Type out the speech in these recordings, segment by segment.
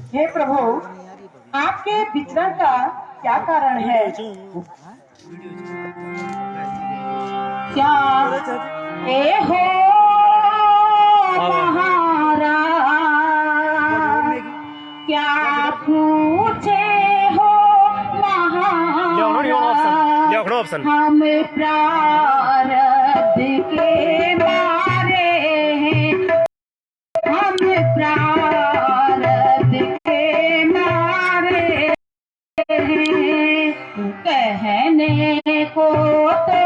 हे प्रभु, आपके विचरण का क्या कारण है? क्या ए हो महाराज, क्या पूछे हो महाराज, हम प्रारब्ध के मारे हैं, हम प्रारब्ध के मारे हैं। कहने को तो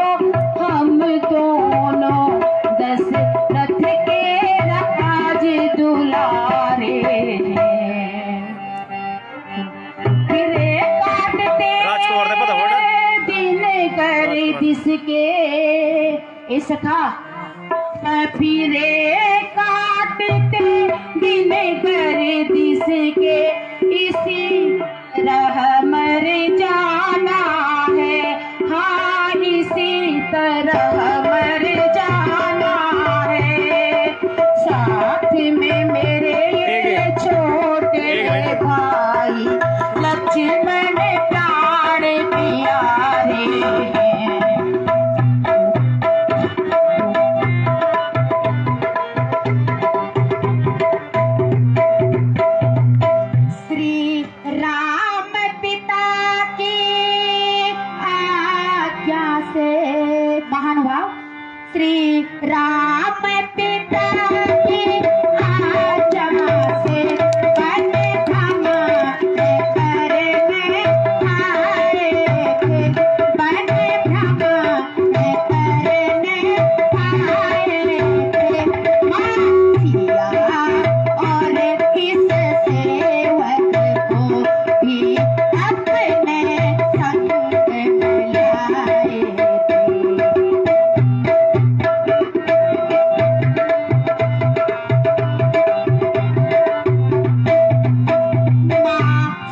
हम दोनों दशरथ के राज दुलारे हैं, फिरे काटते दिन कर दिसके इसका, फिरे काटते दिन कर दिसके, इसी तरह मर जाना है, हाँ इसी तरह मर जाना है। साथ में मेरे ये छोटे भाई लक्ष्मण प्राण प्यारे हैं। श्री राम पिता की आज्ञा से, महानुभाव, श्री राम पिता की आज्ञा से वन भ्रमण करने आए थे, वन भ्रमण करने आए थे। सिया और इस सेवक को भी अपने संग लाए थे।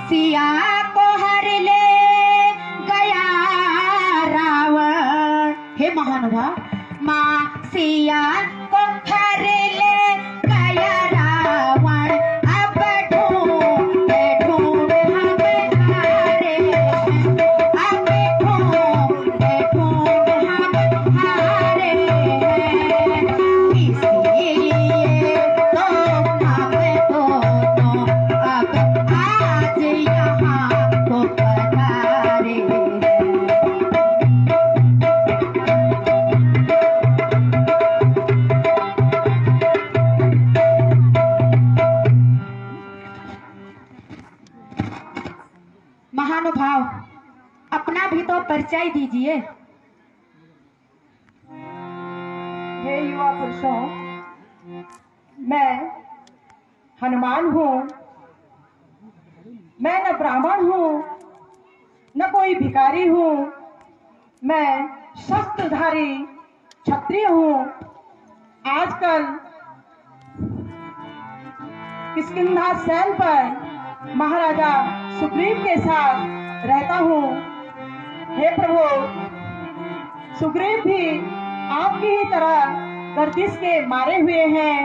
सिया को हर ले गया रावण, हे महानुभाव, माँ सिया को हर ले गया रावण, अब ढूंढ ढूंढ हम हारे हैं, अब ढूंढ ढूंढ हम हारे हैं। इसलिए तो हम दोनों अब आज यहाँ को पधारे हैं। महानुभाव, अपना भी तो परिचय दीजिए। हे युवा पुरुषों, मैं हनुमान हूँ। मैं न ब्राह्मण हूँ न कोई भिखारी हूँ, मैं शस्त्रधारी क्षत्रिय हूँ। आजकल किष्किंधा सैन पर महाराजा सुग्रीव के साथ रहता हूँ। हे प्रभु, सुग्रीव भी आपकी ही तरह गर्दिश के मारे हुए हैं।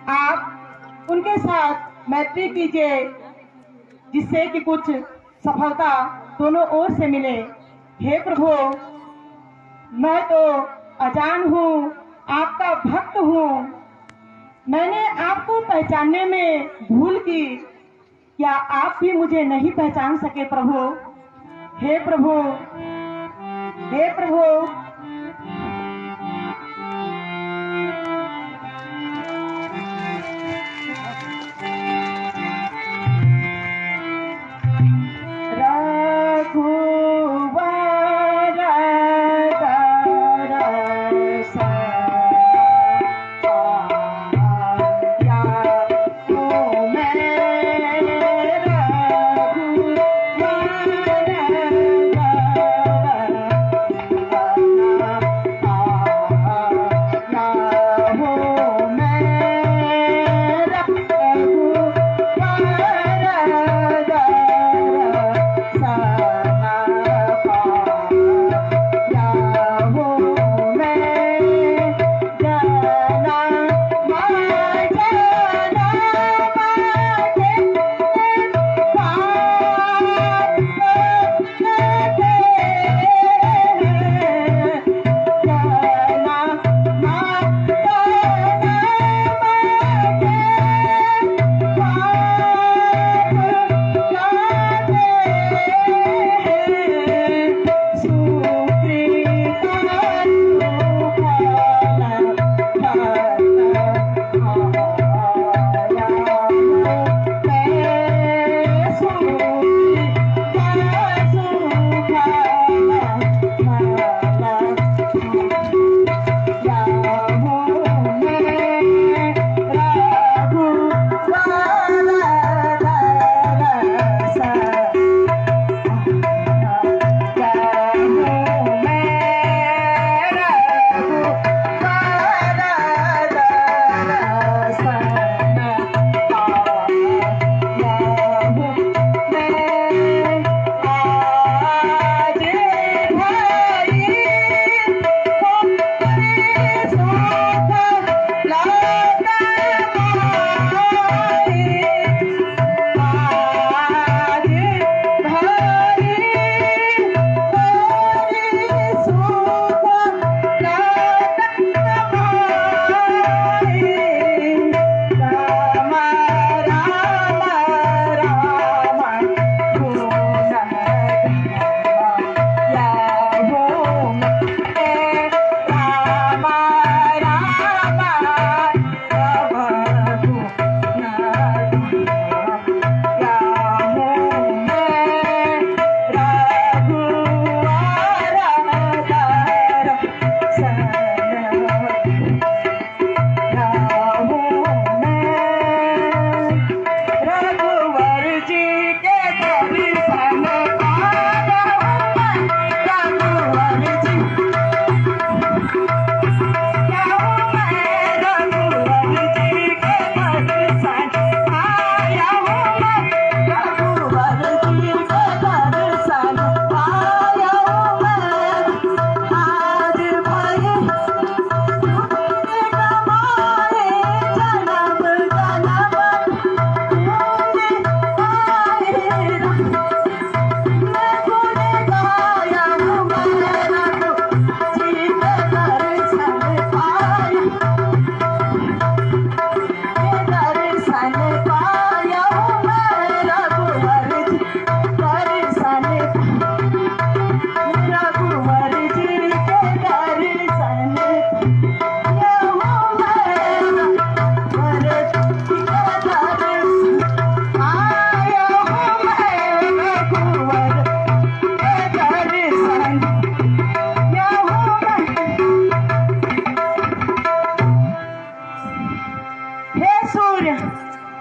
आप उनके साथ मैत्री कीजिए, जिससे कि कुछ सफलता दोनों ओर से मिले। हे प्रभु, मैं तो अजान हूँ, आपका भक्त हूँ। मैंने आपको पहचानने में भूल की, क्या आप भी मुझे नहीं पहचान सके प्रभु? हे प्रभु, हे प्रभु,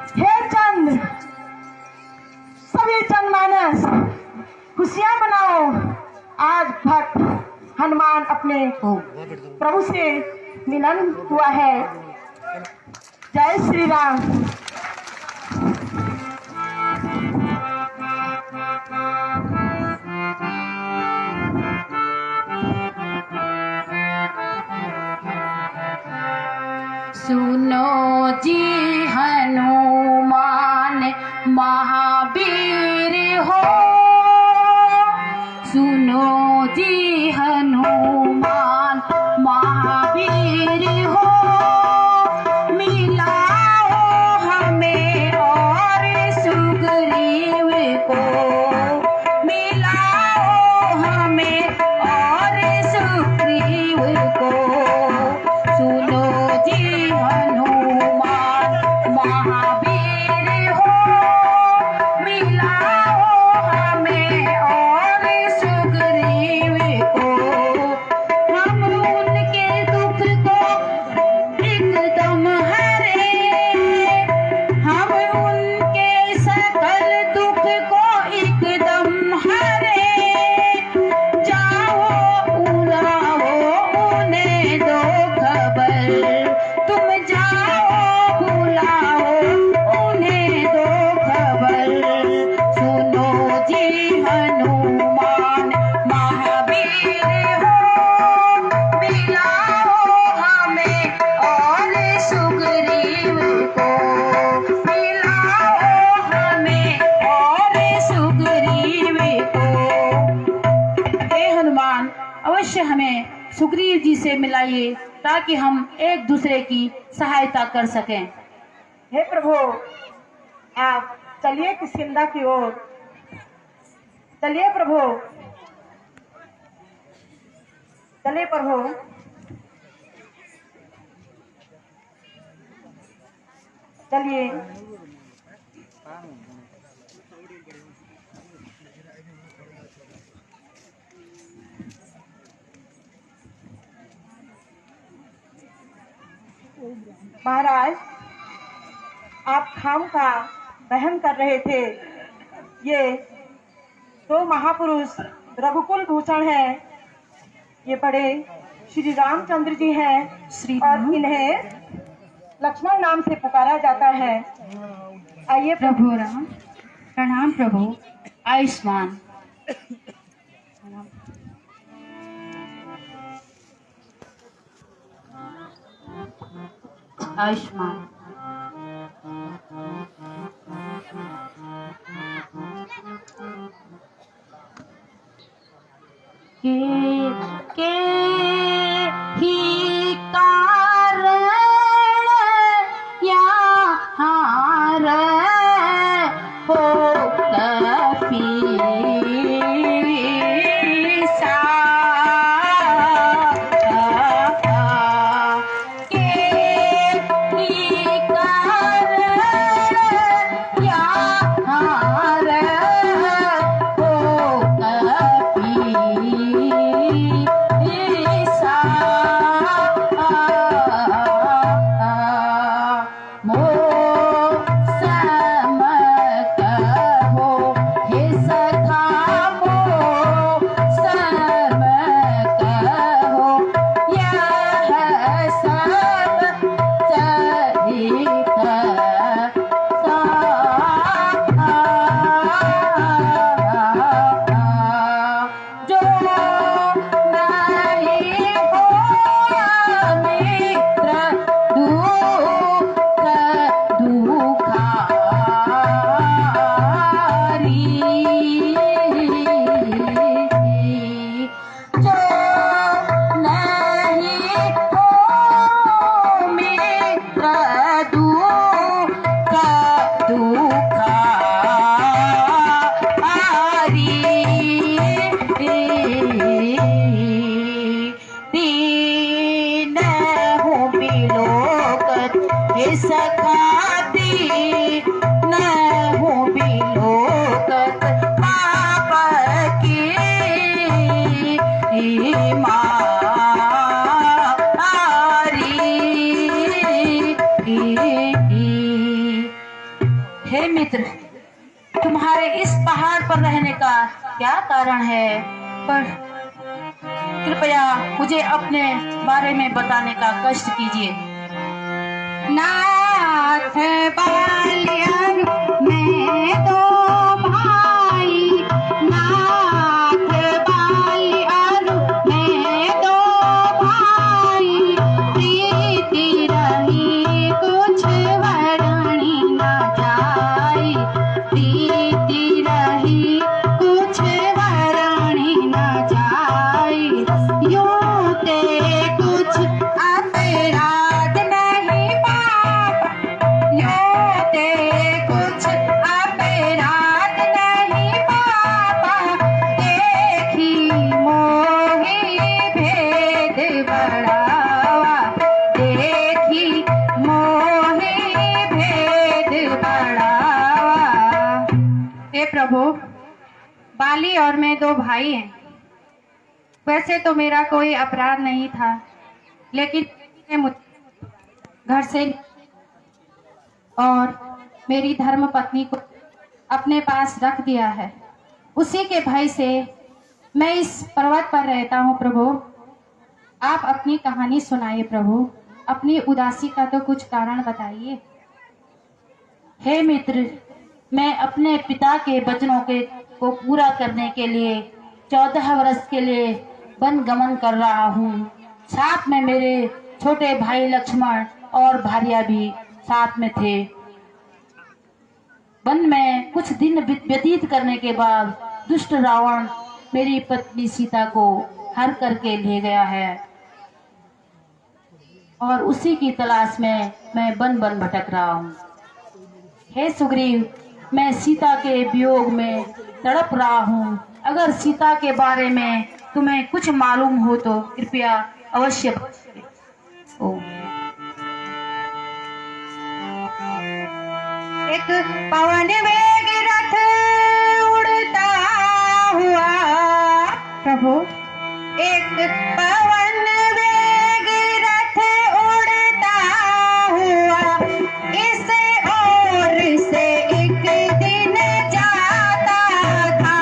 हे चंद, सभी चंद मानस खुशियां मनाओ। आज भक्त हनुमान अपने प्रभु से मिलन हुआ है। जय श्री राम। सुनो जी हनुमान महावीर हो, सुनो जी हनुमान महावीर हो, मिलाओ हमें और सुग्रीव को, मिलाओ हमें और सुग्रीव को। सुनो जी हनुमान महावीर हो, मिलाओ हमें और सुग्रीव को। हम उनके दुख को एकदम हरे, हम उनके सकल दुख को एकदम हरे। जाओ उड़ाओ उन्हें दो खबर, तुम जाओ बुलाओ उन्हें दो खबर। सुनो जी हनुमान महावीर हो, मिलाओ हमें और सुग्रीव को, मिलाओ हमें और सुग्रीव को। हे हनुमान, अवश्य हमें सुग्रीव जी से मिलाइए ताकि हम एक दूसरे की सहायता कर सकें। हे प्रभु, आप चलिए किष्किंधा की ओर। चलिए प्रभु, चलिए प्रभु। चलिए। महाराज, आप खाम का दहन कर रहे थे। ये दो महापुरुष रघुकुल भूषण हैं। ये बड़े श्री रामचंद्र जी हैं श्री और इन्हें लक्ष्मण नाम से पुकारा जाता है। आइए प्रभु राम। प्रणाम प्रभु। आयुष्मान। आयुष्मान। के ही कारण यहाँ हो कपीसा, के ही कारण यहाँ हो कपीसा। हे मित्र, तुम्हारे इस पहाड़ पर रहने का क्या कारण है? पर कृपया मुझे अपने बारे में बताने का कष्ट कीजिए। नाथ बालियर मैं दो भाई, नाथ बालियर मैं दो भाई, प्रीति रही कुछ वर्णी न जाई, प्रीति रही कुछ वर्णी न जाई, यूं ते कुछ अपराध नहीं पाप, यूं ते कुछ अपराध नहीं पापा, देखी मोही भेद बढ़ावा, देखी मोही भेद बढ़ावा। हे प्रभु, बाली और मैं दो भाई हैं। वैसे तो मेरा कोई अपराध नहीं था, लेकिन मुझे घर से और मेरी धर्म पत्नी को अपने पास रख दिया है। उसी के भय से मैं इस पर्वत पर रहता हूँ। प्रभु, आप अपनी कहानी सुनाइए। प्रभु, अपनी उदासी का तो कुछ कारण बताइए। हे मित्र, मैं अपने पिता के वचनों को पूरा करने के लिए 14 वर्ष के लिए वन गमन कर रहा हूँ। साथ में मेरे छोटे भाई लक्ष्मण और भार्या भी साथ में थे। वन में कुछ दिन व्यतीत करने के बाद दुष्ट रावण मेरी पत्नी सीता को हर करके ले गया है और उसी की तलाश में मैं वन वन भटक रहा हूँ। हे सुग्रीव, मैं सीता के वियोग में तड़प रहा हूँ। अगर सीता के बारे में तुम्हें कुछ मालूम हो तो कृपया अवश्य बताओ। एक पवन वेग रथ उड़ता हुआ, प्रभु, एक पवन वेग रथ उड़ता हुआ, इस ओर से एक दिन जाता था,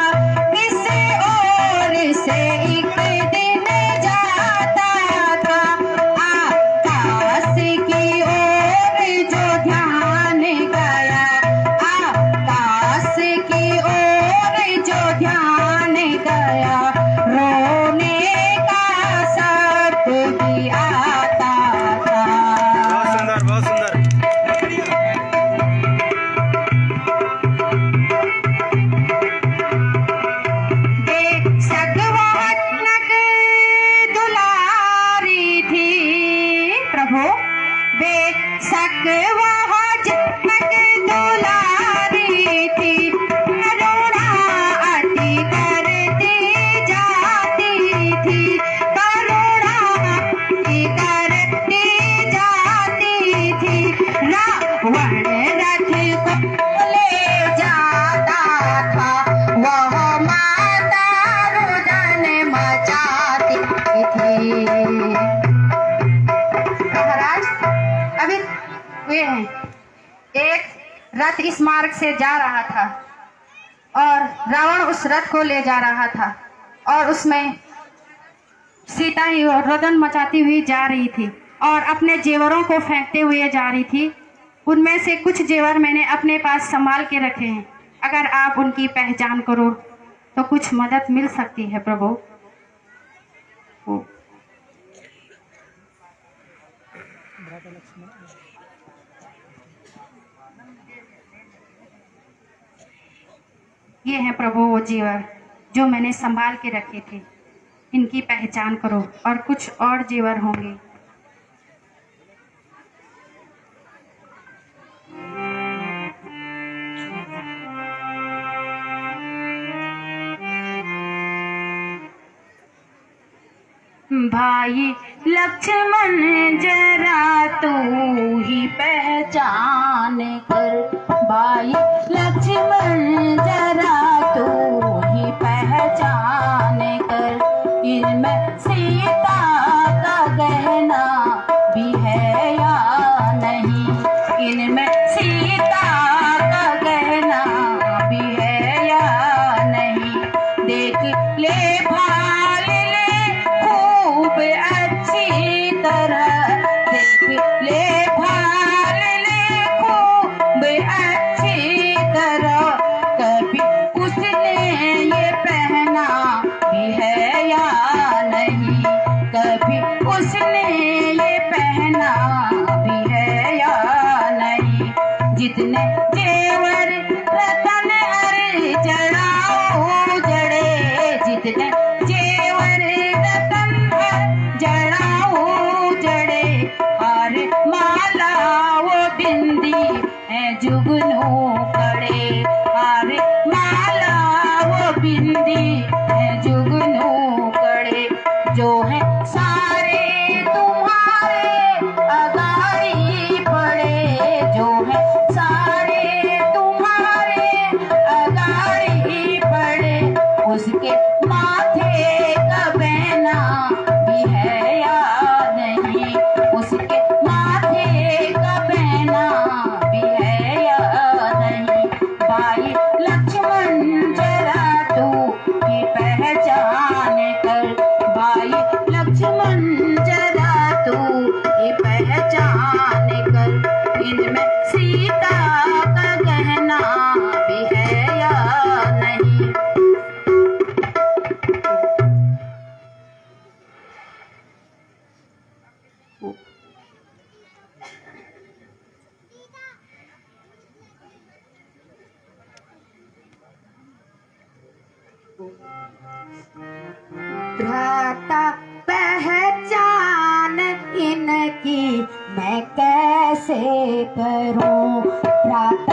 इस ओर से एक दिन जाता था, आकाश की ओर जो ध्यान गया, आकाश की ओर जो ध्यान गया, रोने का शब्द भी आता था। बहुत सुंदर, बहुत सुंदर। बेशक वह जनक दुलारी थी, प्रभु, बेशक वह जनक दुलारी थी, करुणा अति करती जाती थी, करुणा अति करती जाती थी, रावण रथ को ले जाता था, वह माता रुदन मचाती थी। महाराज, अभी वे हैं, एक रथ इस मार्ग से जा रहा था और रावण उस रथ को ले जा रहा था और उसमें सीता ही रुदन मचाती हुई जा रही थी और अपने जेवरों को फेंकते हुए जा रही थी। उनमें से कुछ जेवर मैंने अपने पास संभाल के रखे हैं। अगर आप उनकी पहचान करो तो कुछ मदद मिल सकती है। प्रभु, ये है प्रभु वो जेवर जो मैंने संभाल के रखे थे। इनकी पहचान करो और कुछ और जेवर होंगे। भाई लक्ष्मण जरा तू ही पहचान कर, भाई लक्ष्मण जरा तू ही पहचान कर, इनमें सीता का गहना भी है या नहीं, इनमें सीता का जितने जेवर रतन हर जड़ाओ जड़े, जितने जेवर रतन हर जड़ाओ जड़े, हार माला वो बिंदी है जुगनू कड़े, हार माला वो बिंदी है जुगनू कड़े, जो है सारे तुम्हारे अगाड़ी पड़े, जो है सारे तुम्हारे अगाड़ी पड़े, उसके माथे का बहना भी है या नहीं, उसके माथे का बहना भी है या नहीं। भाई लक्ष्मण जरा तू की पहचान कर, भाई लक्ष्मण जरा तू की पहचान कर, इनमें सीता का गहना भी है या नहीं। भ्राता पहचान इनकी मैं कैसे करूं, भ्राता